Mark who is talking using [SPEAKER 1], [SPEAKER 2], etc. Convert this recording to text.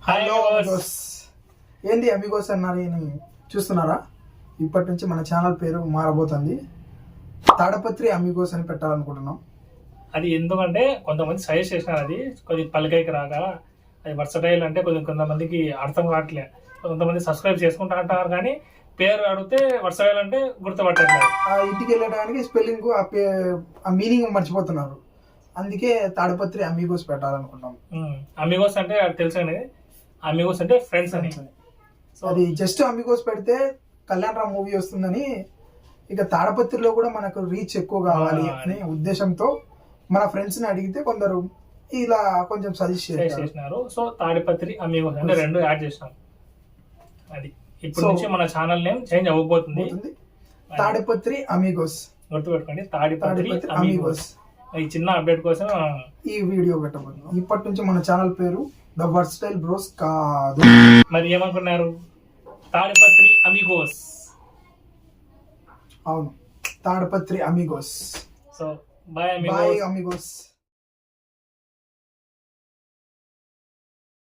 [SPEAKER 1] Hello Amigos. ఏంది Amigos అన్నారు చూస్తున్నారా? ఇప్పటి నుంచి మన ఛానల్ పేరు మారబోతుంది. తాడపత్రి అమిగోస్ అని పెట్టాలనుకుంటున్నాం.
[SPEAKER 2] అది ఎందుకంటే కొంతమంది సజెస్ట్ చేసినారు, అది కొద్ది పలికైకి రాగా అది వర్సటైల్ అంటే కొంతమందికి అర్థం కావట్లే. కొంతమంది సబ్స్క్రైబ్ చేసుకుంటా అంటారు కానీ పేరు అడిగితే వర్సటైల్ అంటే గుర్తుపట్టట్లేదు.
[SPEAKER 1] ఆ ఇంటికి వెళ్ళడానికి స్పెల్లింగ్ ఆ మీనింగ్ మర్చిపోతున్నారు. అందుకే తాడపత్రి అమిగోస్ పెట్టాలనుకుంటాం.
[SPEAKER 2] అమిగోస్ అంటే తెలుసు, అమిగోస్ అంటే ఫ్రెండ్స్ అని.
[SPEAKER 1] అది జస్ట్ అమిగోస్ పెడితే కళ్యాణ్ రామ్ మూవీ వస్తుందని, ఇక తాడపత్రిలో కూడా మనకు రీచ్ ఎక్కువ కావాలి అనే ఉద్దేశంతో మన ఫ్రెండ్స్ ని అడిగితే కొందరు ఇలా కొంచెం సజెస్ట్
[SPEAKER 2] చేసినారు. సో తాడిపత్రి అమిగోస్ అంటే రెండు యాడ్ చేసినాం. అది ఇప్పుడు నుంచి మన ఛానల్ నేమ్ చేంజ్ అవ్వబోతుంది.
[SPEAKER 1] తాడిపత్రి అమిగోస్
[SPEAKER 2] గుర్తుపెట్టుకోండి, తాడిపత్రి అమిగోస్. ఈ చిన్న అప్డేట్ కోసం
[SPEAKER 1] ఈ వీడియో పెట్టబోతున్నాం. ఇప్పటి నుంచి మన ఛానల్ పేరు ద వర్సటైల్ బ్రోస్ కాదు.
[SPEAKER 2] మరి ఏమనుకున్నారు? తాడిపత్రి అమిగోస్.
[SPEAKER 1] అవును, Tadipatri Amigos.
[SPEAKER 2] So bye
[SPEAKER 1] Amigos.